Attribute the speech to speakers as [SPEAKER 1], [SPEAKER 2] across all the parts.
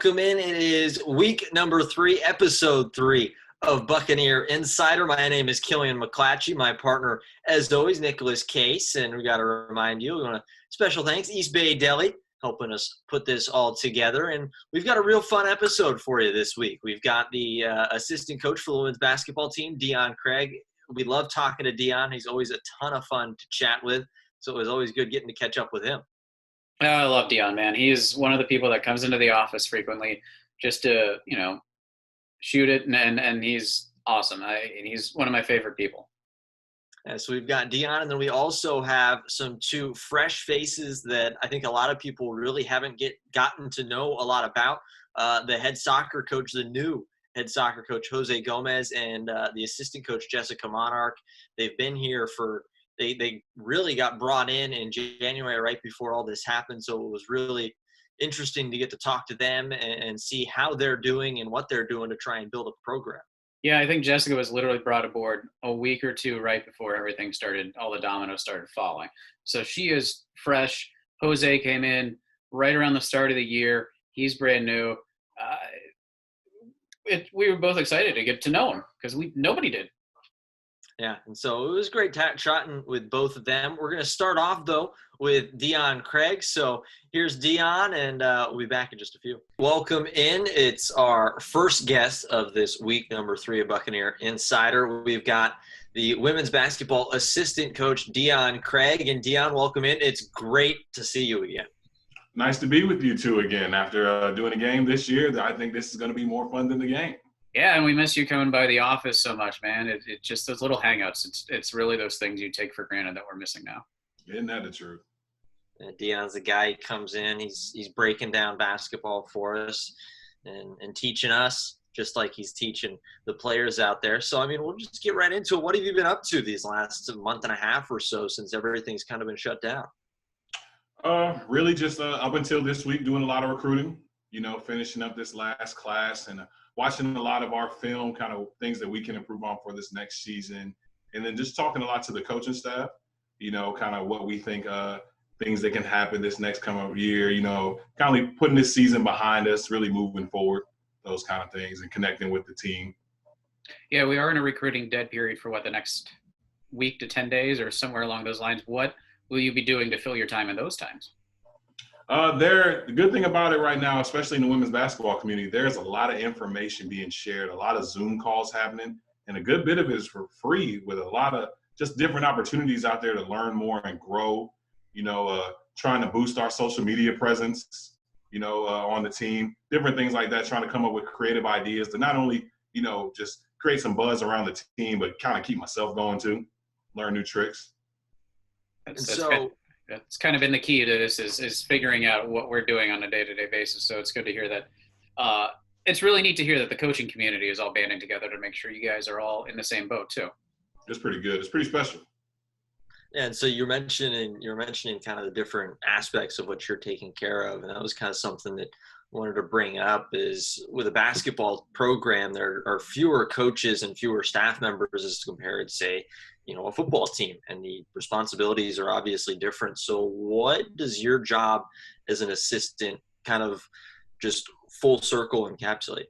[SPEAKER 1] Welcome in. It is week number 3, episode 3 of Buccaneer Insider. My name is Killian McClatchy. My partner, as always, Nicholas Case. And we got to remind you, we want to special thanks, East Bay Deli, helping us put this all together. And we've got a real fun episode for you this week. We've got the assistant coach for the women's basketball team, Deon Craig. We love talking to Deon. He's always a ton of fun to chat with. So it was always good getting to catch up with him.
[SPEAKER 2] I love Deon, man. He's one of the people that comes into the office frequently just to, shoot it, and he's awesome. And he's one of my favorite people.
[SPEAKER 1] Yeah, so we've got Deon, and then we also have some 2 fresh faces that I think a lot of people really haven't gotten to know a lot about. The head soccer coach, the new head soccer coach, Jose Gomez, and the assistant coach, Jessica Monarch. They've been here for They really got brought in January right before all this happened, so it was really interesting to get to talk to them and see how they're doing and what they're doing to try and build a program.
[SPEAKER 2] Yeah, I think Jessica was literally brought aboard a week or 2 right before everything started, all the dominoes started falling. So she is fresh. Jose came in right around the start of the year. He's brand new. We were both excited to get to know him because nobody did.
[SPEAKER 1] Yeah, and so it was great chatting with both of them. We're going to start off, though, with Deon Craig. So here's Deon, and we'll be back in just a few. Welcome in. It's our first guest of this week, number 3 of Buccaneer Insider. We've got the women's basketball assistant coach, Deon Craig. And Deon, welcome in. It's great to see you again.
[SPEAKER 3] Nice to be with you two again. After doing a game this year, I think this is going to be more fun than the game.
[SPEAKER 2] Yeah, and we miss you coming by the office so much, man. It just those little hangouts. It's really those things you take for granted that we're missing now.
[SPEAKER 3] Isn't that the truth?
[SPEAKER 1] Deon's the guy. He comes in. He's breaking down basketball for us and teaching us just like he's teaching the players out there. So, we'll just get right into it. What have you been up to these last month and a half or so since everything's kind of been shut down?
[SPEAKER 3] Really just up until this week doing a lot of recruiting, finishing up this last class and watching a lot of our film, kind of things that we can improve on for this next season. And then just talking a lot to the coaching staff, kind of what we think things that can happen this next coming year, kind of putting this season behind us, really moving forward, those kind of things, and connecting with the team.
[SPEAKER 2] Yeah, we are in a recruiting dead period for the next week to 10 days or somewhere along those lines. What will you be doing to fill your time in those times?
[SPEAKER 3] The good thing about it right now, especially in the women's basketball community, there's a lot of information being shared, a lot of Zoom calls happening, and a good bit of it is for free with a lot of just different opportunities out there to learn more and grow, trying to boost our social media presence, on the team, different things like that, trying to come up with creative ideas to not only, just create some buzz around the team, but kind of keep myself going too, learn new tricks.
[SPEAKER 2] That's kind of been the key to this is figuring out what we're doing on a day-to-day basis. So it's good to hear that. It's really neat to hear that the coaching community is all banding together to make sure you guys are all in the same boat too.
[SPEAKER 3] It's pretty good. It's pretty special.
[SPEAKER 1] Yeah, and so you're mentioning kind of the different aspects of what you're taking care of, and that was kind of something that I wanted to bring up is with a basketball program, there are fewer coaches and fewer staff members as compared to, say, a football team, and the responsibilities are obviously different. So what does your job as an assistant kind of just full circle encapsulate?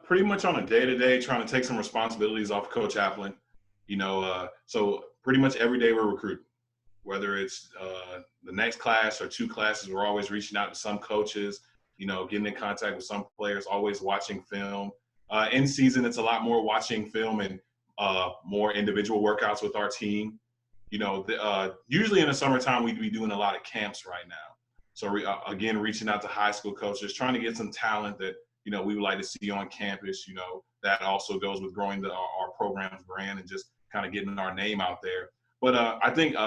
[SPEAKER 3] Pretty much on a day-to-day, trying to take some responsibilities off Coach Applin. So pretty much every day we're recruiting, whether it's the next class or 2 classes, we're always reaching out to some coaches, getting in contact with some players, always watching film. In season, it's a lot more watching film and more individual workouts with our team. Usually in the summertime, we'd be doing a lot of camps right now. So again, reaching out to high school coaches, trying to get some talent that, we would like to see on campus. That also goes with growing our program's brand and just kind of getting our name out there. But I think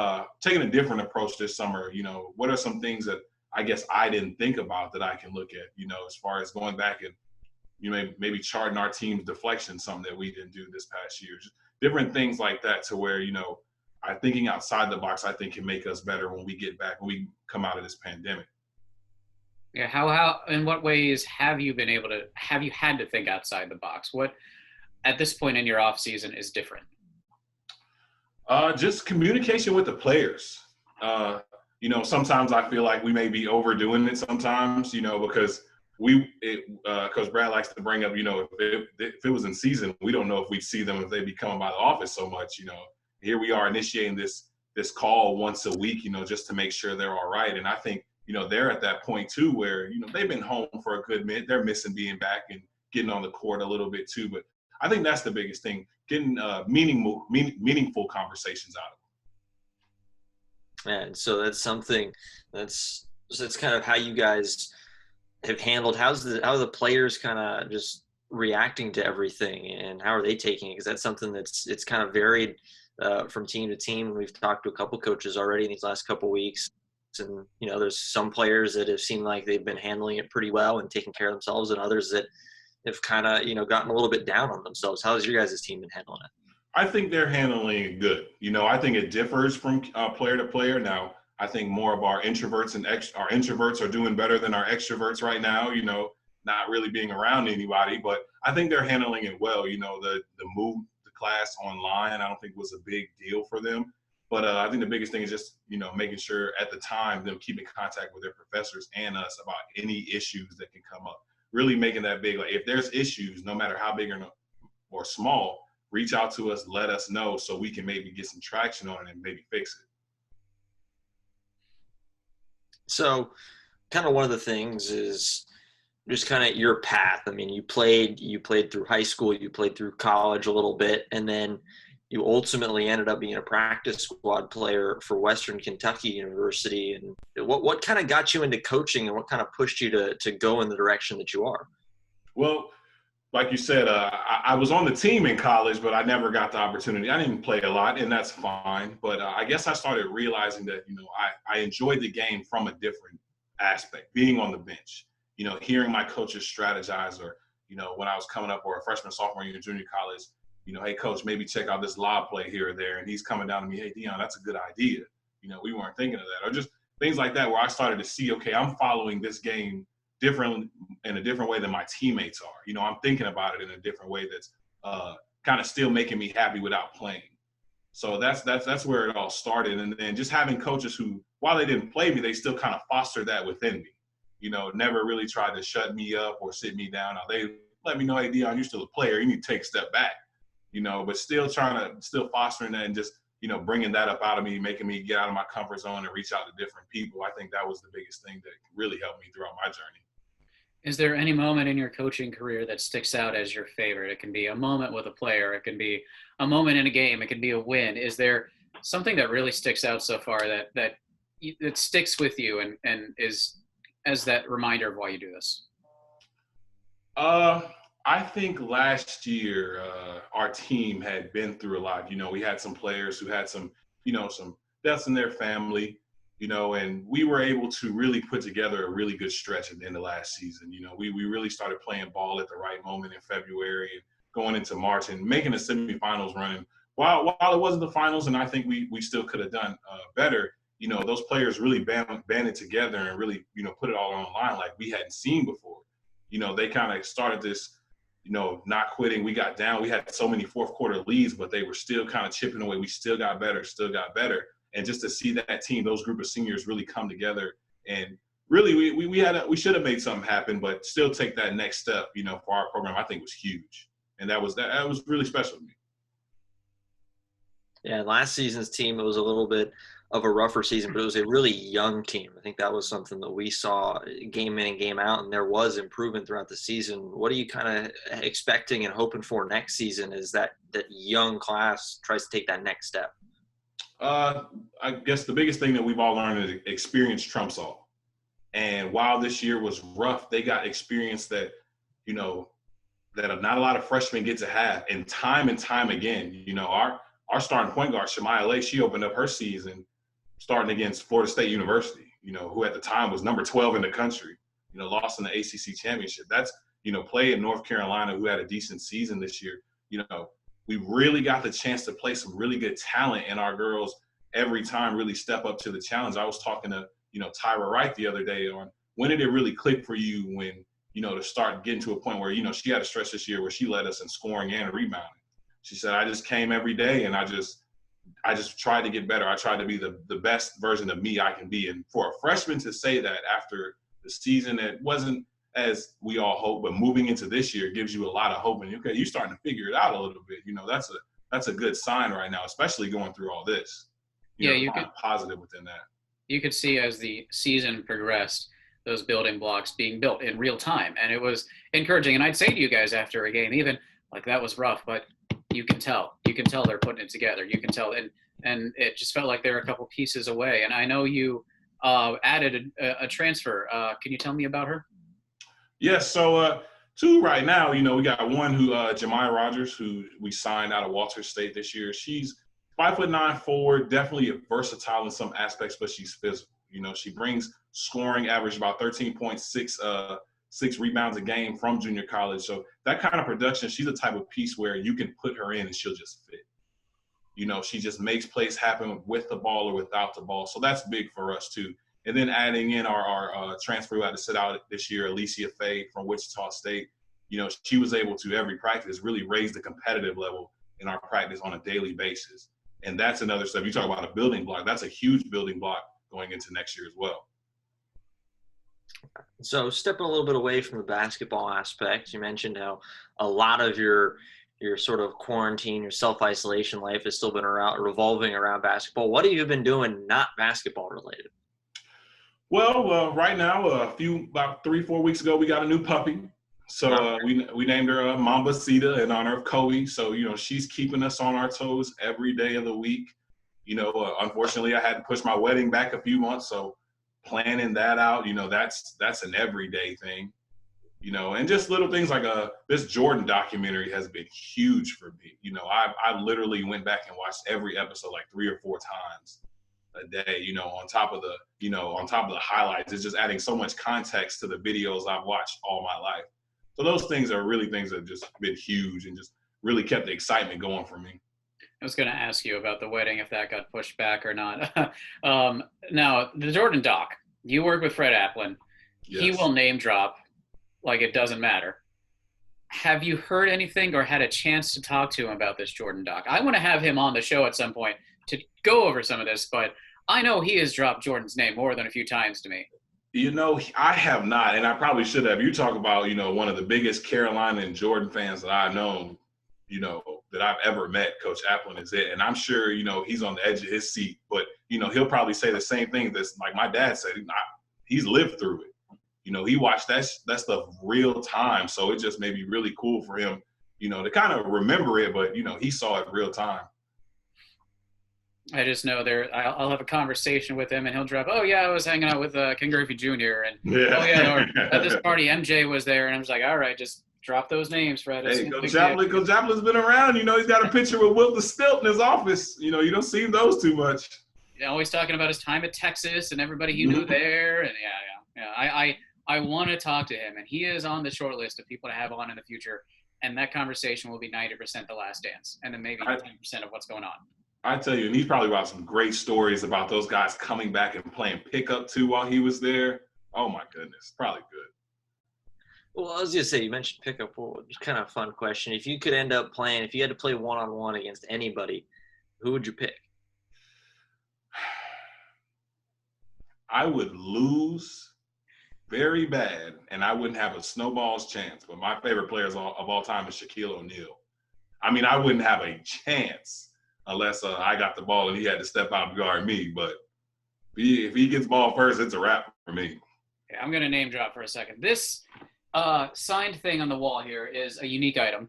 [SPEAKER 3] taking a different approach this summer, what are some things that I guess I didn't think about that I can look at, as far as going back and maybe charting our team's deflection, something that we didn't do this past year. Just different things like that to where, our thinking outside the box, I think, can make us better when we get back, when we come out of this pandemic.
[SPEAKER 2] Yeah, how in what ways have you had to think outside the box? What at this point in your off season is different?
[SPEAKER 3] Just communication with the players. sometimes I feel like we may be overdoing it sometimes, because Coach Brad likes to bring up, if it was in season, we don't know if we'd see them if they'd be coming by the office so much, Here we are initiating this call once a week, just to make sure they're all right. And I think, they're at that point too where, they've been home for a good minute. They're missing being back and getting on the court a little bit too. But I think that's the biggest thing, getting meaningful conversations out of them.
[SPEAKER 1] And so that's something that's kind of how you guys have handled. How are the players kind of just reacting to everything, and how are they taking it? Because that's something it's kind of varied from team to team. We've talked to a couple coaches already in these last couple weeks, and there's some players that have seemed like they've been handling it pretty well and taking care of themselves, and others that have kind of gotten a little bit down on themselves. How's your guys' team been handling it?
[SPEAKER 3] I think they're handling it good. I think it differs from player to player. Now, I think more of our introverts our introverts are doing better than our extroverts right now, not really being around anybody. But I think they're handling it well. The move to class online, I don't think was a big deal for them. But I think the biggest thing is just, making sure at the time them keeping contact with their professors and us about any issues that can come up. Really making that big. Like if there's issues, no matter how big or small, reach out to us, let us know so we can maybe get some traction on it and maybe fix it.
[SPEAKER 1] So kind of one of the things is just kind of your path. I mean, you played through high school, you played through college a little bit, and then you ultimately ended up being a practice squad player for Western Kentucky University. And what kind of got you into coaching, and what kind of pushed you to go in the direction that you are?
[SPEAKER 3] Well, like you said, I was on the team in college, but I never got the opportunity. I didn't play a lot, and that's fine. But I guess I started realizing that, I enjoyed the game from a different aspect, being on the bench, hearing my coaches strategize, or, when I was coming up, or a freshman, sophomore year in junior college, hey, coach, maybe check out this lob play here or there. And he's coming down to me, hey, Deon, that's a good idea. We weren't thinking of that. Or just things like that where I started to see, okay, I'm following this game in a different way than my teammates are. I'm thinking about it in a different way that's kind of still making me happy without playing. So that's where it all started. And then just having coaches who, while they didn't play me, they still kind of fostered that within me. Never really tried to shut me up or sit me down. Now, they let me know, hey, Deon, you're still a player. You need to take a step back. But still fostering that and just, bringing that up out of me, making me get out of my comfort zone and reach out to different people. I think that was the biggest thing that really helped me throughout my journey.
[SPEAKER 2] Is there any moment in your coaching career that sticks out as your favorite? It can be a moment with a player. It can be a moment in a game. It can be a win. Is there something that really sticks out so far that sticks with you and is as that reminder of why you do this?
[SPEAKER 3] I think last year our team had been through a lot. We had some players who had some deaths in their family, and we were able to really put together a really good stretch at the end of last season. We really started playing ball at the right moment in February and going into March and making the semifinals running. While it wasn't the finals, and I think we still could have done better, those players really banded together and really, put it all on the line like we hadn't seen before. They kind of started this, not quitting. We got down. We had so many fourth quarter leads, but they were still kind of chipping away. We still got better. And just to see that team, those group of seniors really come together and really we should have made something happen, but still take that next step, for our program, I think was huge. And that was really special to me.
[SPEAKER 1] Yeah, last season's team, it was a little bit of a rougher season, but it was a really young team. I think that was something that we saw game in and game out, and there was improvement throughout the season. What are you kind of expecting and hoping for next season as that young class tries to take that next step?
[SPEAKER 3] I guess the biggest thing that we've all learned is experience trumps all. And while this year was rough, they got experience that, that not a lot of freshmen get to have. And time again, our starting point guard, Shemaya Lake, she opened up her season starting against Florida State University, who at the time was number 12 in the country, lost in the ACC championship. That's, play in North Carolina, who had a decent season this year. We really got the chance to play some really good talent, and our girls every time really step up to the challenge. I was talking to, Tyra Wright the other day on when did it really click for you when, to start getting to a point where, she had a stretch this year where she led us in scoring and rebounding. She said, I just came every day and I just, I just tried to get better. I tried to be the best version of me I can be. And for a freshman to say that after the season that wasn't as we all hope, but moving into this year gives you a lot of hope. And okay, you're starting to figure it out a little bit. That's a good sign right now, especially going through all this. You could positive within that.
[SPEAKER 2] You could see as the season progressed, those building blocks being built in real time, and it was encouraging. And I'd say to you guys after a game, even like that was rough, but you can tell they're putting it together. You can tell, and it just felt like they were a couple pieces away. And I know you added a transfer. Can you tell me about her?
[SPEAKER 3] Yes. So two right now. We got one who Jemiah Rogers, who we signed out of Walter State this year. She's 5'9" forward, definitely versatile in some aspects, but she's physical. She brings scoring, average about 13.6 rebounds a game from junior college. So that kind of production, she's the type of piece where you can put her in and she'll just fit. She just makes plays happen with the ball or without the ball. So that's big for us too. And then adding in our transfer who had to sit out this year, Alicia Faye from Wichita State. She was able to every practice really raise the competitive level in our practice on a daily basis. And that's another step. You talk about a building block. That's a huge building block going into next year as well.
[SPEAKER 1] So stepping a little bit away from the basketball aspect, you mentioned how a lot of your sort of quarantine, your self-isolation life has still been revolving around basketball. What have you been doing not basketball related?
[SPEAKER 3] Well, right now, about 3-4 weeks ago, we got a new puppy. So we named her Mamba Sita in honor of Kobe. So, she's keeping us on our toes every day of the week. Unfortunately, I had to push my wedding back a few months. So planning that out, that's an everyday thing, and just little things like this Jordan documentary has been huge for me. I literally went back and watched every episode like 3 or 4 times a day, on top of the highlights. It's just adding so much context to the videos I've watched all my life. So those things are really things that have just been huge and just really kept the excitement going for me.
[SPEAKER 2] I was going to ask you about the wedding, if that got pushed back or not. Now, the Jordan doc, you work with Fred Applin. Yes. He will name drop like it doesn't matter. Have you heard anything or had a chance to talk to him about this Jordan doc? I want to have him on the show at some point to go over some of this, but I know he has dropped Jordan's name more than a few times to me.
[SPEAKER 3] I have not, and I probably should have. You talk about, one of the biggest Carolina and Jordan fans that I've known, that I've ever met. Coach Applin is it. And I'm sure, he's on the edge of his seat, but, he'll probably say the same thing that's like my dad said. He's lived through it. He watched that stuff real time. So it just may be really cool for him, to kind of remember it, but, he saw it real time.
[SPEAKER 2] I just know I'll have a conversation with him and he'll drop, oh, yeah, I was hanging out with Ken Griffey Jr. And,
[SPEAKER 3] yeah.
[SPEAKER 2] Oh, yeah, or at this party, MJ was there. And I'm just like, all right, just drop those names, Fred.
[SPEAKER 3] Hey, Coach Applin's been around. He's got a picture with Will the Stilt in his office. You don't see those too much.
[SPEAKER 2] Yeah, always talking about his time at Texas and everybody he knew there. And, yeah. I want to talk to him. And he is on the short list of people to have on in the future. And that conversation will be 90% The Last Dance. And then maybe 10% of what's going on.
[SPEAKER 3] I tell you, and he's probably got some great stories about those guys coming back and playing pickup too while he was there. Oh my goodness, probably good.
[SPEAKER 1] Well, I was gonna say, you mentioned pickup. Well, it's kind of a fun question. If you could end up playing, if you had to play one-on-one against anybody, who would you pick?
[SPEAKER 3] I would lose very bad, and I wouldn't have a snowball's chance. But my favorite player of all time is Shaquille O'Neal. I mean, I wouldn't have a chance unless I got the ball and he had to step out and guard me. But if he gets ball first, it's a wrap for me.
[SPEAKER 2] Okay, I'm going to name drop for a second. This signed thing on the wall here is a unique item.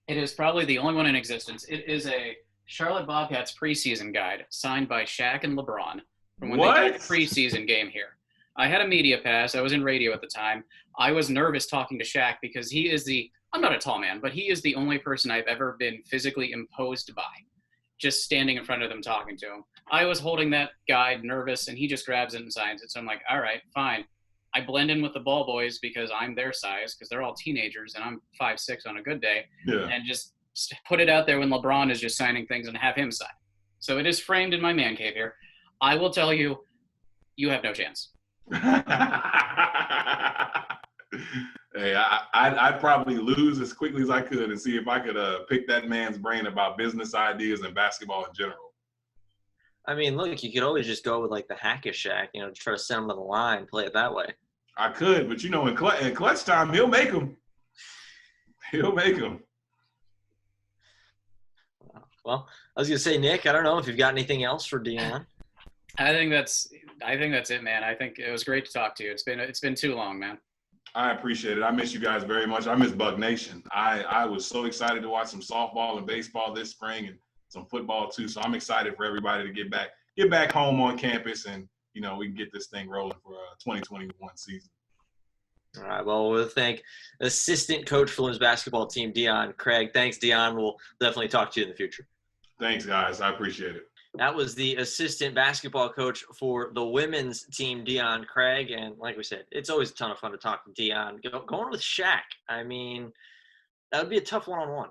[SPEAKER 2] It is probably the only one in existence. It is a Charlotte Bobcats preseason guide signed by Shaq and LeBron from when they did a preseason game here. I had a media pass. I was in radio at the time. I was nervous talking to Shaq because he is I'm not a tall man, but he is the only person I've ever been physically imposed by. Just standing in front of them talking to him. I was holding that guide nervous, and he just grabs it and signs it. So I'm like, all right, fine. I blend in with the ball boys because I'm their size, because they're all teenagers, and I'm 5'6" on a good day.
[SPEAKER 3] Yeah.
[SPEAKER 2] And just put it out there when LeBron is just signing things and have him sign. So it is framed in my man cave here. I will tell you, you have no chance.
[SPEAKER 3] Hey, I'd probably lose as quickly as I could and see if I could pick that man's brain about business ideas and basketball in general.
[SPEAKER 1] I mean, look, you could always just go with like the hack a Shack, try to send him to the line, play it that way.
[SPEAKER 3] I could, but in clutch time, he'll make them. He'll make them.
[SPEAKER 1] Well, I was gonna say, Nick, I don't know if you've got anything else for Deon.
[SPEAKER 2] I think that's it, man. I think it was great to talk to you. It's been too long, man.
[SPEAKER 3] I appreciate it. I miss you guys very much. I miss Buck Nation. I was so excited to watch some softball and baseball this spring and some football too. So I'm excited for everybody to get back home on campus, and we can get this thing rolling for 2021 season.
[SPEAKER 1] All right. Well, we'll thank assistant coach for women's basketball team, Deon Craig. Thanks, Deon. We'll definitely talk to you in the future.
[SPEAKER 3] Thanks, guys. I appreciate it.
[SPEAKER 1] That was the assistant basketball coach for the women's team, Deon Craig. And like we said, it's always a ton of fun to talk to Deon. Going with Shaq, I mean, that would be a tough one-on-one.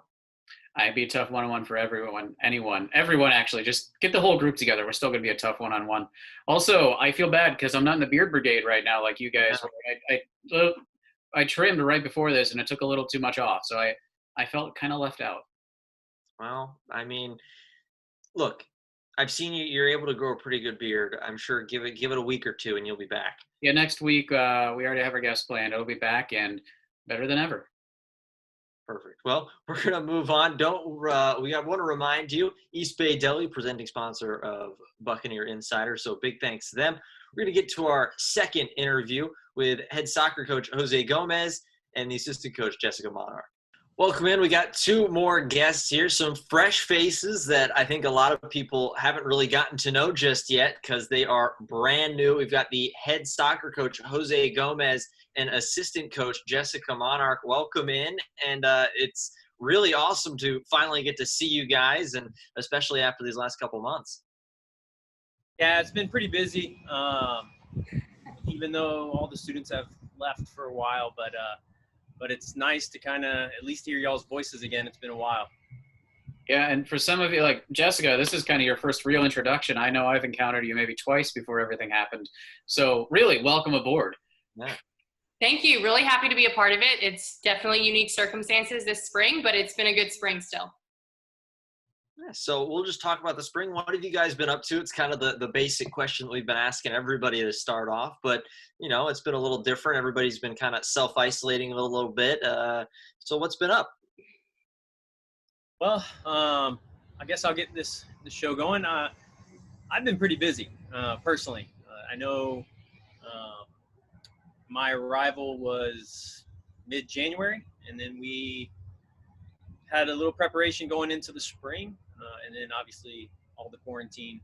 [SPEAKER 2] It'd be a tough one-on-one for everyone, everyone actually. Just get the whole group together. We're still going to be a tough one-on-one. Also, I feel bad because I'm not in the beard brigade right now like you guys. Yeah. I trimmed right before this, and it took a little too much off. So I felt kind of left out.
[SPEAKER 1] Well, I mean, look, I've seen you. You're able to grow a pretty good beard. I'm sure give it a week or two, and you'll be back.
[SPEAKER 2] Yeah, next week we already have our guest planned. It'll be back and better than ever.
[SPEAKER 1] Perfect. Well, we're gonna move on. We want to remind you, East Bay Deli, presenting sponsor of Buccaneer Insider. So big thanks to them. We're gonna get to our second interview with head soccer coach Jose Gomez and the assistant coach Jessica Monarch. Welcome in. We got two more guests here, some fresh faces that I think a lot of people haven't really gotten to know just yet because they are brand new. We've got the head soccer coach, Jose Gomez, and assistant coach, Jessica Monarch. Welcome in. And it's really awesome to finally get to see you guys, and especially after these last couple months.
[SPEAKER 4] Yeah, it's been pretty busy, even though all the students have left for a while, but it's nice to kind of at least hear y'all's voices again. It's been a while.
[SPEAKER 2] Yeah, and for some of you, like Jessica, this is kind of your first real introduction. I know I've encountered you maybe twice before everything happened. So really, welcome aboard.
[SPEAKER 1] Yeah.
[SPEAKER 5] Thank you. Really happy to be a part of it. It's definitely unique circumstances this spring, but it's been a good spring still.
[SPEAKER 1] Yeah, so we'll just talk about the spring. What have you guys been up to? It's kind of the basic question that we've been asking everybody to start off, but it's been a little different. Everybody's been kind of self-isolating a little bit. So what's been up?
[SPEAKER 4] Well, I guess I'll get the show going. I've been pretty busy personally. I know my arrival was mid-January, and then we had a little preparation going into the spring, and then obviously all the quarantine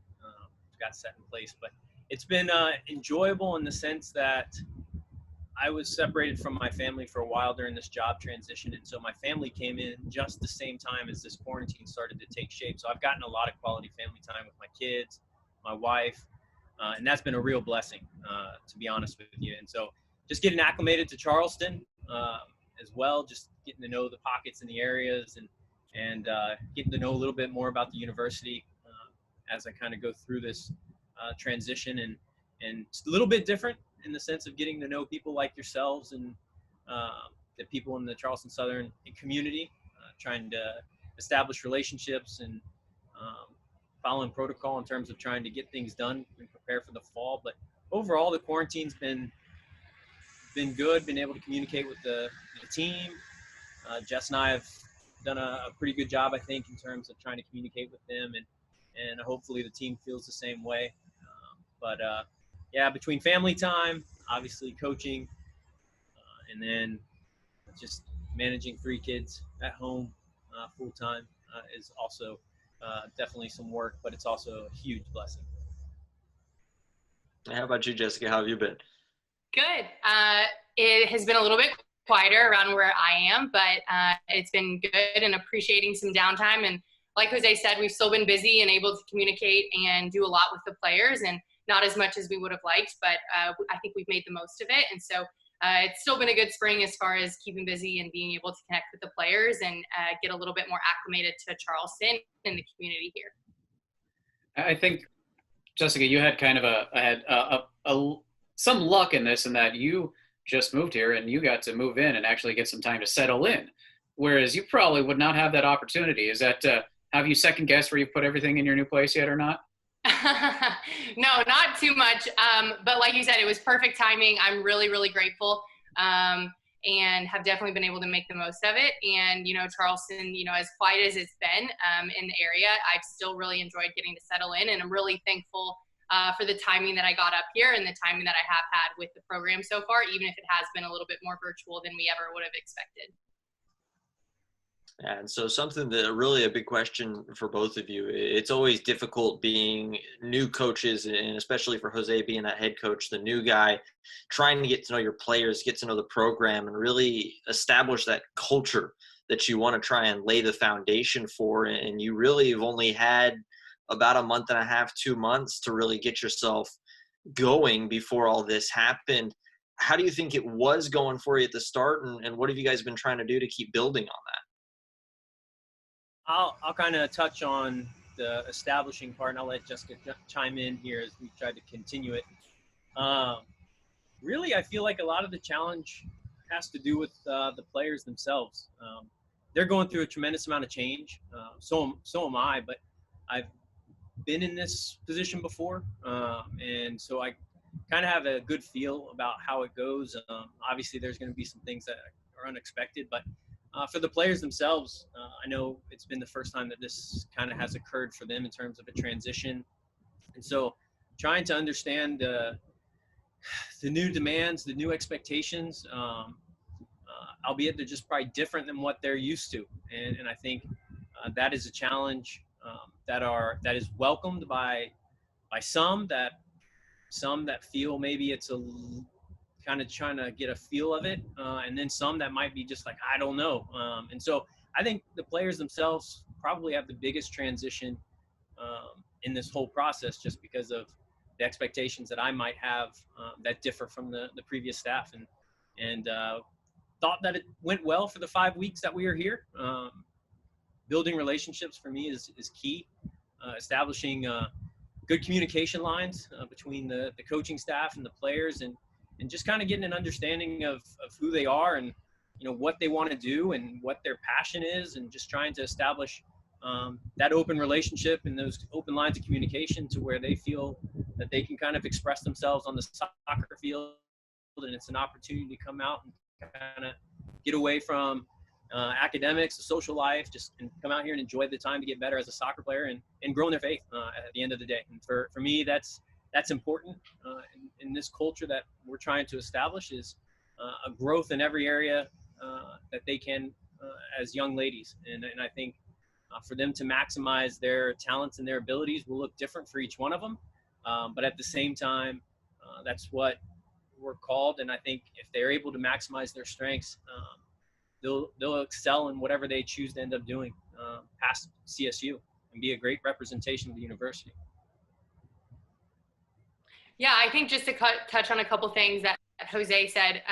[SPEAKER 4] got set in place. But it's been enjoyable in the sense that I was separated from my family for a while during this job transition, and so my family came in just the same time as this quarantine started to take shape. So I've gotten a lot of quality family time with my kids, my wife, and that's been a real blessing, to be honest with you. And so just getting acclimated to Charleston as well, just getting to know the pockets and the areas, and getting to know a little bit more about the university as I kind of go through this transition. And it's a little bit different in the sense of getting to know people like yourselves and the people in the Charleston Southern community, trying to establish relationships and following protocol in terms of trying to get things done and prepare for the fall. But overall, the quarantine's been good, been able to communicate with the team. Jess and I have done a pretty good job, I think, in terms of trying to communicate with them, and hopefully the team feels the same way. Yeah, between family time, obviously coaching, and then just managing 3 kids at home full time is also definitely some work, but it's also a huge blessing.
[SPEAKER 1] How about you, Jessica? How have you been?
[SPEAKER 5] Good. It has been a little bit quieter around where I am, but it's been good and appreciating some downtime. And like Jose said, we've still been busy and able to communicate and do a lot with the players, and not as much as we would have liked, but I think we've made the most of it. And so it's still been a good spring as far as keeping busy and being able to connect with the players and get a little bit more acclimated to Charleston and the community here.
[SPEAKER 2] I think, Jessica, you had kind of some luck in this, in that you just moved here and you got to move in and actually get some time to settle in, whereas you probably would not have that opportunity. Is that have you second guessed where you put everything in your new place yet or not?
[SPEAKER 5] No, not too much. But like you said, it was perfect timing. I'm really, really grateful. And have definitely been able to make the most of it. And, Charleston, as quiet as it's been in the area, I've still really enjoyed getting to settle in. And I'm really thankful for the timing that I got up here and the timing that I have had with the program so far, even if it has been a little bit more virtual than we ever would have expected.
[SPEAKER 1] And so something that really a big question for both of you, it's always difficult being new coaches, and especially for Jose being that head coach, the new guy, trying to get to know your players, get to know the program, and really establish that culture that you want to try and lay the foundation for. And you really have only had about a month and a half, 2 months to really get yourself going before all this happened. How do you think it was going for you at the start, and what have you guys been trying to do to keep building on that?
[SPEAKER 4] I'll kind of touch on the establishing part, and I'll let Jessica chime in here as we try to continue it. Really, I feel like a lot of the challenge has to do with the players themselves. They're going through a tremendous amount of change. So am I, but I've been in this position before, and so I kind of have a good feel about how it goes. Obviously, there's going to be some things that are unexpected, but for the players themselves, I know it's been the first time that this kind of has occurred for them in terms of a transition. And so trying to understand the new demands, the new expectations, albeit they're just probably different than what they're used to. And I think that is a challenge that is welcomed by some that feel maybe it's a kind of trying to get a feel of it, and then some that might be just like, I don't know. And so I think the players themselves probably have the biggest transition in this whole process, just because of the expectations that I might have that differ from the previous staff, and thought that it went well for the 5 weeks that we were here. Building relationships for me is key. Establishing good communication lines between the coaching staff and the players, and just kind of getting an understanding of who they are, and what they want to do and what their passion is, and just trying to establish that open relationship and those open lines of communication to where they feel that they can kind of express themselves on the soccer field, and it's an opportunity to come out and kind of get away from academics, the social life, and come out here and enjoy the time to get better as a soccer player and grow in their faith at the end of the day. And for me, that's important in this culture that we're trying to establish, is a growth in every area that they can as young ladies. And I think for them to maximize their talents and their abilities will look different for each one of them. But at the same time, that's what we're called. And I think if they're able to maximize their strengths, they'll excel in whatever they choose to end up doing past CSU and be a great representation of the university.
[SPEAKER 5] Yeah, I think just to touch on a couple things that Jose said,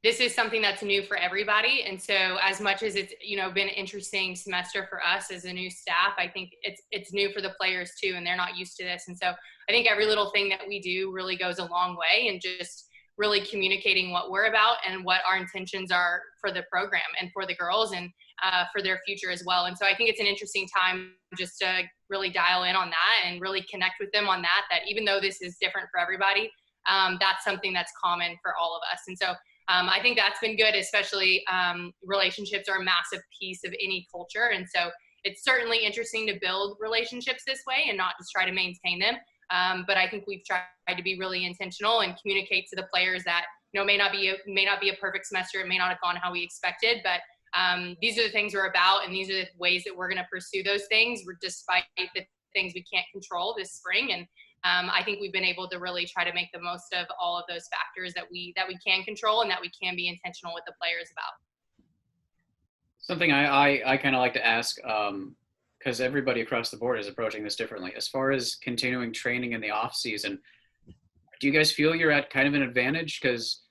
[SPEAKER 5] this is something that's new for everybody. And so as much as it's, been an interesting semester for us as a new staff, I think it's new for the players too, and they're not used to this. And so I think every little thing that we do really goes a long way, and just really communicating what we're about and what our intentions are for the program and for the girls, and for their future as well. And so I think it's an interesting time just to really dial in on that and really connect with them on that even though this is different for everybody, that's something that's common for all of us. And so I think that's been good, especially relationships are a massive piece of any culture. And so it's certainly interesting to build relationships this way and not just try to maintain them. But I think we've tried to be really intentional and communicate to the players that, may not be a perfect semester. It may not have gone how we expected, but these are the things we're about, and these are the ways that we're going to pursue those things, despite the things we can't control this spring. And I think we've been able to really try to make the most of all of those factors that we can control and that we can be intentional with the players about.
[SPEAKER 2] Something I kind of like to ask, because everybody across the board is approaching this differently. As far as continuing training in the off season, do you guys feel you're at kind of an advantage? Because,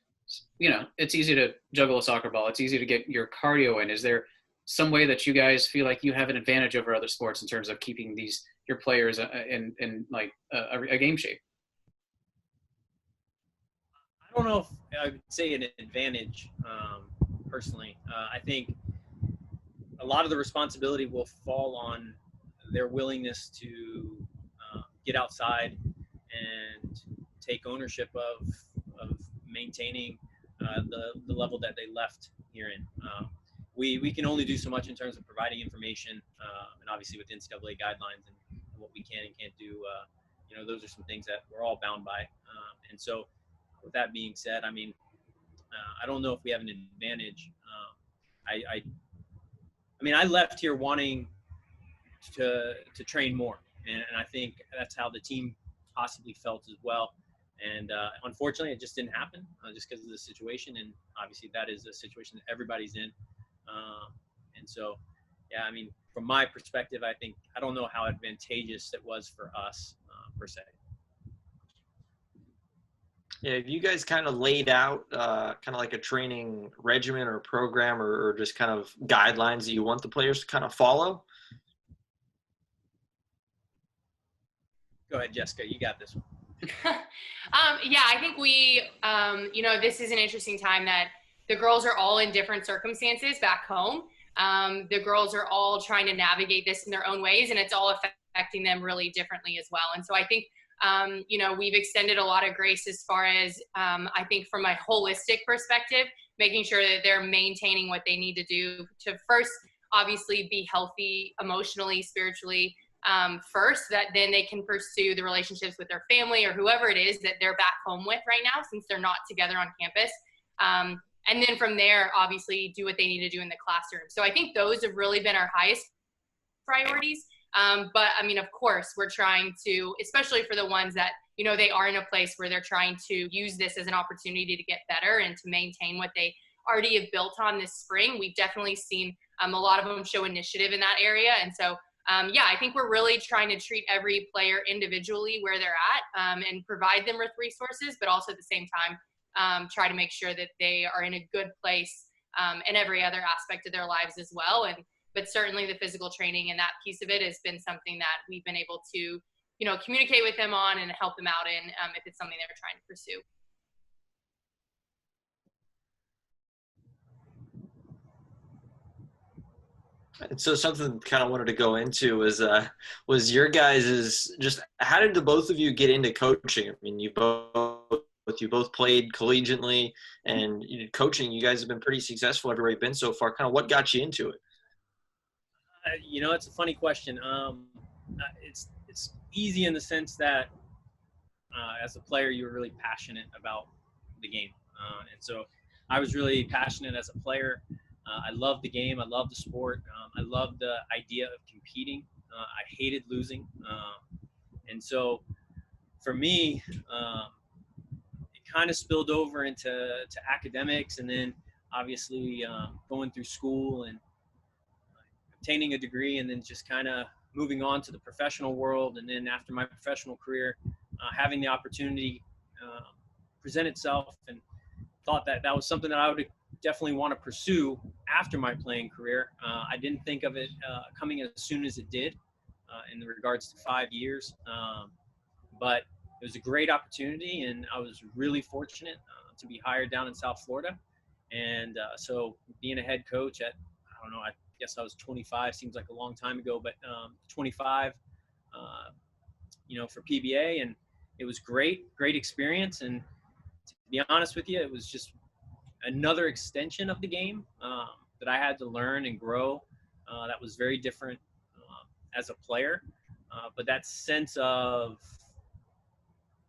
[SPEAKER 2] it's easy to juggle a soccer ball. It's easy to get your cardio in. Is there some way that you guys feel like you have an advantage over other sports in terms of keeping your players in like a game shape?
[SPEAKER 4] I don't know if I would say an advantage personally. I think a lot of the responsibility will fall on their willingness to get outside and take ownership of maintaining the level that they left here in. We can only do so much in terms of providing information, and obviously with NCAA guidelines and what we can and can't do. Those are some things that we're all bound by. And so, with that being said, I mean, I don't know if we have an advantage. I left here wanting to train more, and I think that's how the team possibly felt as well. And unfortunately, it just didn't happen just because of the situation. And obviously, that is a situation that everybody's in. And so, yeah, I mean, from my perspective, I don't know how advantageous it was for us per se.
[SPEAKER 1] Yeah, have you guys kind of laid out kind of like a training regimen or program or just kind of guidelines that you want the players to kind of follow?
[SPEAKER 4] Go ahead, Jessica. You got this one.
[SPEAKER 5] Yeah, I think we, this is an interesting time that the girls are all in different circumstances back home. The girls are all trying to navigate this in their own ways, and it's all affecting them really differently as well. And so I think, we've extended a lot of grace as far as, I think from a holistic perspective, making sure that they're maintaining what they need to do to first, obviously, be healthy emotionally, spiritually, first, that then they can pursue the relationships with their family or whoever it is that they're back home with right now, since they're not together on campus. And then from there, obviously, do what they need to do in the classroom. So I think those have really been our highest priorities. But I mean, of course, we're trying to, especially for the ones that, they are in a place where they're trying to use this as an opportunity to get better and to maintain what they already have built on this spring. We've definitely seen a lot of them show initiative in that area. And so, I think we're really trying to treat every player individually where they're at, and provide them with resources, but also at the same time, try to make sure that they are in a good place in every other aspect of their lives as well. But certainly the physical training and that piece of it has been something that we've been able to, communicate with them on and help them out in, if it's something they're trying to pursue.
[SPEAKER 1] And so something kind of wanted to go into was your guys' just how did the both of you get into coaching? I mean, you both played collegiately, and coaching. You guys have been pretty successful everywhere you've been so far. Kind of what got you into it?
[SPEAKER 4] It's a funny question. It's easy in the sense that as a player, you were really passionate about the game, and so I was really passionate as a player. I loved the game. I loved the sport. I loved the idea of competing. I hated losing. And so for me, it kind of spilled over into academics, and then obviously going through school and obtaining a degree, and then just kind of moving on to the professional world. And then after my professional career, having the opportunity present itself, and thought that was something that I would definitely want to pursue after my playing career. I didn't think of it coming as soon as it did in regards to 5 years, but it was a great opportunity, and I was really fortunate to be hired down in South Florida. And so being a head coach at, I don't know, I guess I was 25, seems like a long time ago, but 25, for PBA, and it was great experience. And to be honest with you, it was just another extension of the game that I had to learn and grow. That was very different as a player, but that sense of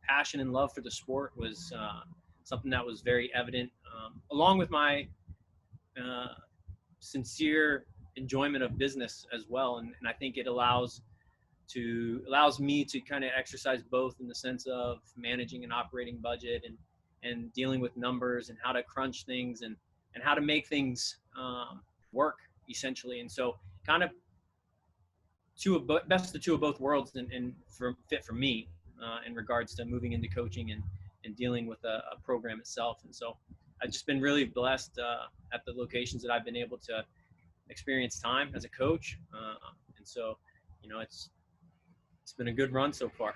[SPEAKER 4] passion and love for the sport was something that was very evident, along with my sincere enjoyment of business as well. And I think it allows me to kind of exercise both, in the sense of managing an operating budget and dealing with numbers and how to crunch things and how to make things work, essentially. And so kind of best of two of both worlds, and fit for me in regards to moving into coaching and dealing with a program itself. And so I've just been really blessed at the locations that I've been able to experience time as a coach. And so, it's been a good run so far.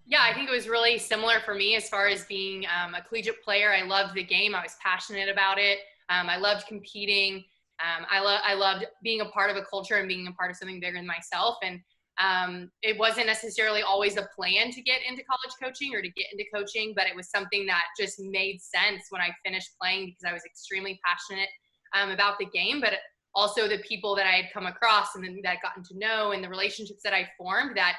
[SPEAKER 5] Yeah, I think it was really similar for me as far as being a collegiate player. I loved the game. I was passionate about it. I loved competing. I loved being a part of a culture and being a part of something bigger than myself. And it wasn't necessarily always a plan to get into college coaching or to get into coaching, but it was something that just made sense when I finished playing, because I was extremely passionate about the game, but also the people that I had come across and then that I'd gotten to know, and the relationships that I formed, that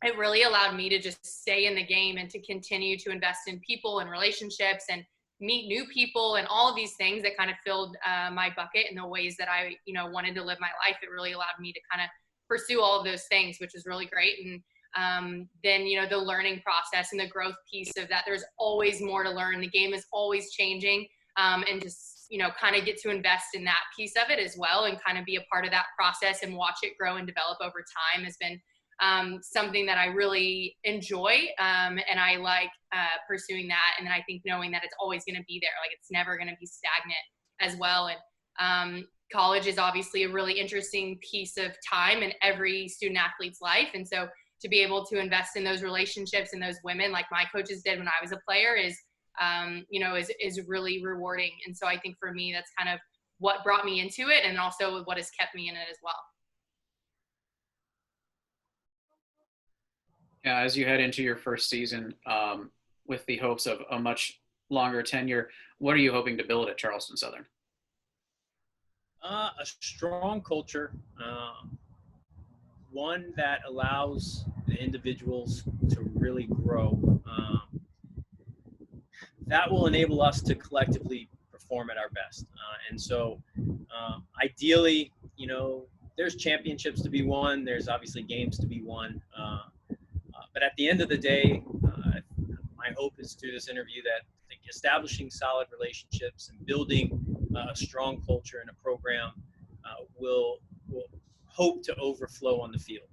[SPEAKER 5] it really allowed me to just stay in the game and to continue to invest in people and relationships and meet new people and all of these things that kind of filled my bucket in the ways that I, wanted to live my life. It really allowed me to kind of pursue all of those things, which was really great. And then, the learning process and the growth piece of that, there's always more to learn. The game is always changing, and just, kind of get to invest in that piece of it as well, and kind of be a part of that process and watch it grow and develop over time has been something that I really enjoy. And I like pursuing that. And then I think knowing that it's always going to be there, like it's never going to be stagnant as well. And college is obviously a really interesting piece of time in every student athlete's life. And so to be able to invest in those relationships and those women like my coaches did when I was a player is really rewarding. And so I think for me, that's kind of what brought me into it, and also what has kept me in it as well.
[SPEAKER 2] Yeah, as you head into your first season, with the hopes of a much longer tenure, what are you hoping to build at Charleston Southern?
[SPEAKER 4] A strong culture, one that allows the individuals to really grow. That will enable us to collectively perform at our best. And so ideally, there's championships to be won. There's obviously games to be won. But at the end of the day, my hope is through this interview that establishing solid relationships and building a strong culture and a program will hope to overflow on the field.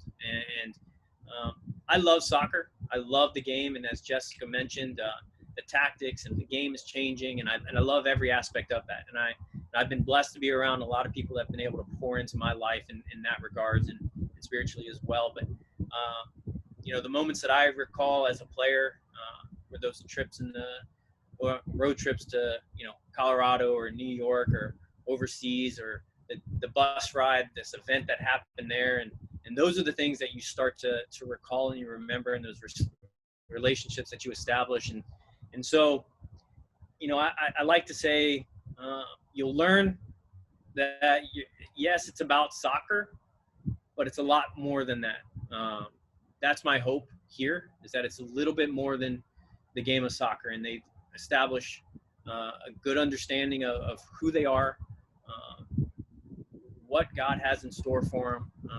[SPEAKER 4] And I love soccer. I love the game. And as Jessica mentioned, the tactics and the game is changing. And I love every aspect of that. And I've been blessed to be around a lot of people that have been able to pour into my life in that regards and spiritually as well. But the moments that I recall as a player were those trips or road trips to, Colorado or New York or overseas, or the bus ride, this event that happened there. And those are the things that you start to recall and you remember, and those relationships that you establish. And so, I like to say you'll learn that, yes, it's about soccer, but it's a lot more than that. That's my hope here, is that it's a little bit more than the game of soccer, and they establish a good understanding of who they are, what God has in store for them,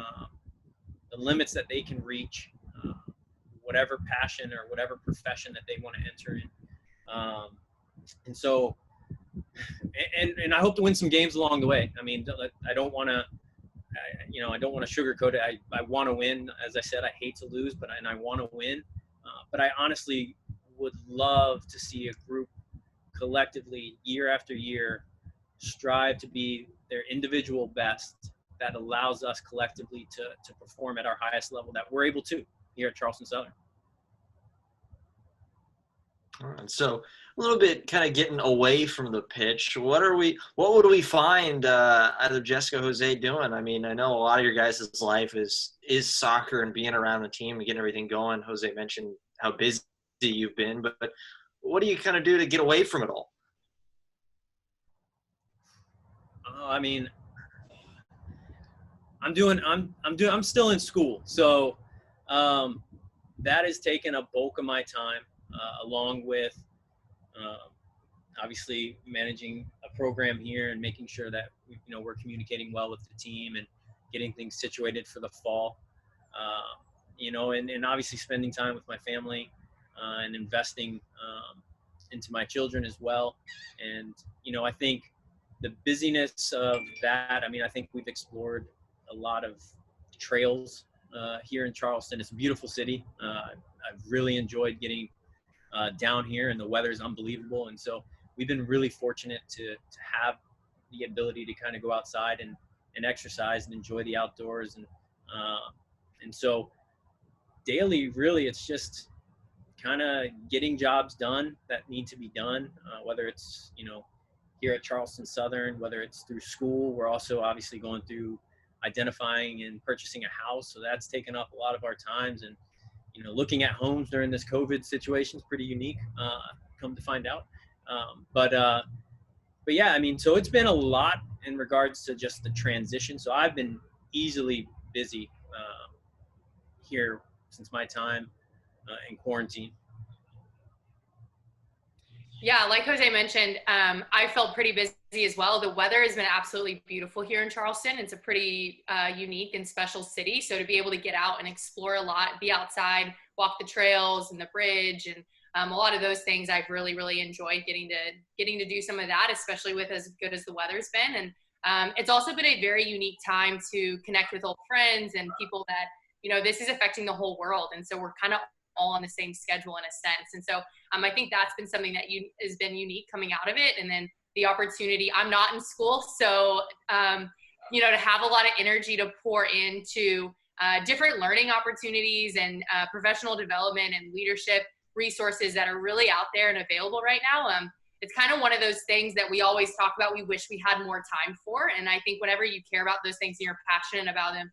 [SPEAKER 4] the limits that they can reach, whatever passion or whatever profession that they want to enter in. And so, and I hope to win some games along the way. I mean, I don't want to, I don't want to sugarcoat it. I want to win. As I said, I hate to lose, and I want to win. But I honestly would love to see a group collectively, year after year, strive to be their individual best that allows us collectively to perform at our highest level that we're able to here at Charleston Southern.
[SPEAKER 1] All right, so a little bit kind of getting away from the pitch. What would we find either Jessica or Jose doing? I mean, I know a lot of your guys' life is soccer and being around the team and getting everything going. Jose mentioned how busy you've been, but what do you kind of do to get away from it all?
[SPEAKER 4] I mean, I'm still in school, so that has taken a bulk of my time, along with obviously managing a program here and making sure that we're communicating well with the team and getting things situated for the fall. And obviously spending time with my family and investing into my children as well. And I think the busyness of that, I think we've explored a lot of trails here in Charleston. It's a beautiful city. I've really enjoyed getting down here, and the weather is unbelievable. And so we've been really fortunate to have the ability to kind of go outside and exercise and enjoy the outdoors. And so daily, really, it's just kind of getting jobs done that need to be done, whether it's, here at Charleston Southern, whether it's through school. We're also obviously going through identifying and purchasing a house. So that's taken up a lot of our times. And, looking at homes during this COVID situation is pretty unique, come to find out. But yeah, I mean, so it's been a lot in regards to just the transition. So I've been easily busy here since my time in quarantine.
[SPEAKER 5] Yeah, like Jose mentioned, I felt pretty busy as well. The weather has been absolutely beautiful here in Charleston. It's a pretty unique and special city. So to be able to get out and explore a lot, be outside, walk the trails and the bridge, and a lot of those things I've really, really enjoyed getting to do some of that, especially with as good as the weather's been. And it's also been a very unique time to connect with old friends and people that, this is affecting the whole world. And so we're kind of all on the same schedule in a sense. And so I think that's been something that has been unique coming out of it. And then the opportunity, I'm not in school, so, to have a lot of energy to pour into different learning opportunities and professional development and leadership resources that are really out there and available right now. It's kind of one of those things that we always talk about, we wish we had more time for. And I think whenever you care about those things and you're passionate about them,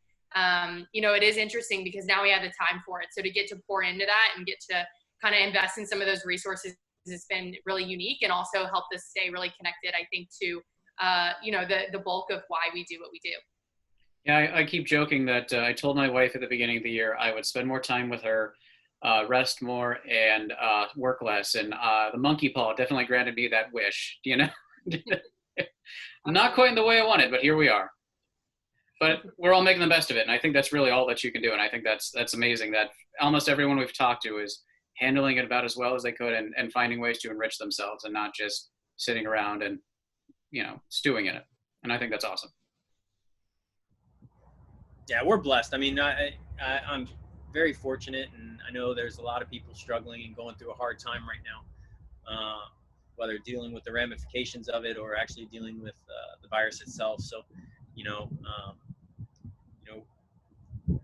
[SPEAKER 5] it is interesting because now we have the time for it. So to get to pour into that and get to kind of invest in some of those resources has been really unique and also helped us stay really connected, I think, to, the bulk of why we do what we do.
[SPEAKER 2] Yeah, I keep joking that I told my wife at the beginning of the year I would spend more time with her, rest more, and work less. And the monkey paw definitely granted me that wish, Not quite in the way I wanted, but here we are. But we're all making the best of it, and I think that's really all that you can do. And I think that's amazing that almost everyone we've talked to is handling it about as well as they could and finding ways to enrich themselves and not just sitting around and, stewing in it. And I think that's awesome.
[SPEAKER 4] Yeah, we're blessed. I mean, I'm very fortunate, and I know there's a lot of people struggling and going through a hard time right now, whether dealing with the ramifications of it or actually dealing with the virus itself. So,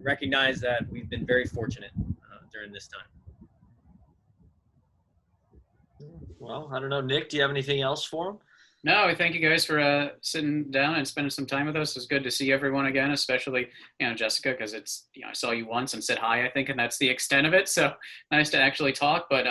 [SPEAKER 4] recognize that we've been very fortunate during this time.
[SPEAKER 1] Well, I don't know, Nick, do you have anything else for him?
[SPEAKER 2] No, thank you guys for sitting down and spending some time with us. It's good to see everyone again, especially, Jessica, because it's, I saw you once and said hi, I think, and that's the extent of it. So nice to actually talk, but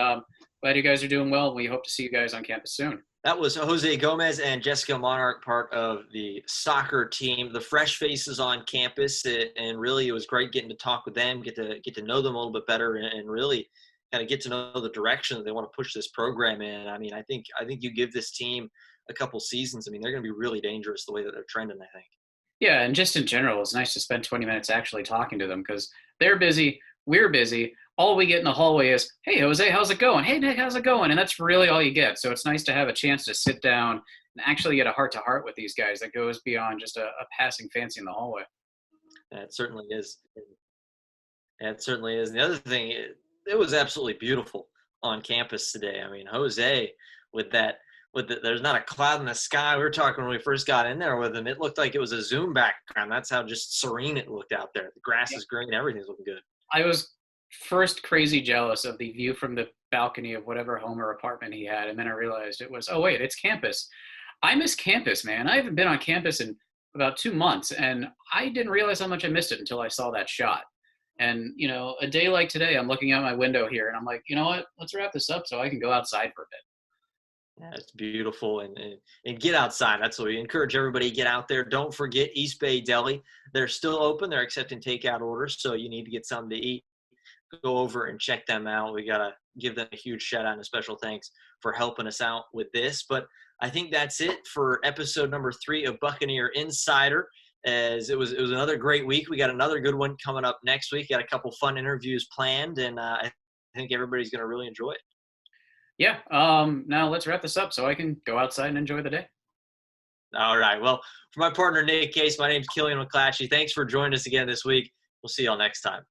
[SPEAKER 2] glad you guys are doing well. We hope to see you guys on campus soon. That
[SPEAKER 1] was Jose Gomez and Jessica Monarch, part of the soccer team, the fresh faces on campus, and really it was great getting to talk with them, get to know them a little bit better, and really kind of get to know the direction that they want to push this program in. I mean, I think you give this team a couple seasons. I mean, they're going to be really dangerous the way that they're trending, I think. Yeah, and just in general, it's nice to spend 20 minutes actually talking to them because they're busy, we're busy. All we get in the hallway is, hey, Jose, how's it going? Hey, Nick, how's it going? And that's really all you get. So it's nice to have a chance to sit down and actually get a heart-to-heart with these guys that goes beyond just a passing fancy in the hallway. That certainly is. It certainly is. And the other thing, it was absolutely beautiful on campus today. I mean, Jose, there's not a cloud in the sky. We were talking when we first got in there with him. It looked like it was a Zoom background. That's how just serene it looked out there. The grass is green. Everything's looking good. I was first crazy jealous of the view from the balcony of whatever home or apartment he had. And then I realized it was, oh, wait, it's campus. I miss campus, man. I haven't been on campus in about 2 months, and I didn't realize how much I missed it until I saw that shot. And, a day like today, I'm looking out my window here, and I'm like, you know what? Let's wrap this up so I can go outside for a bit. Yeah, it's beautiful, and get outside. That's what we encourage everybody to get out there. Don't forget East Bay Deli. They're still open. They're accepting takeout orders, so you need to get something to eat. Go over and check them out. We got to give them a huge shout out and a special thanks for helping us out with this. But I think that's it for episode number 3 of Buccaneer Insider. As it was another great week. We got another good one coming up next week. Got a couple fun interviews planned, and I think everybody's going to really enjoy it. Yeah. Now let's wrap this up so I can go outside and enjoy the day. All right. Well, for my partner, Nick Case, my name's Killian McClatchy. Thanks for joining us again this week. We'll see y'all next time.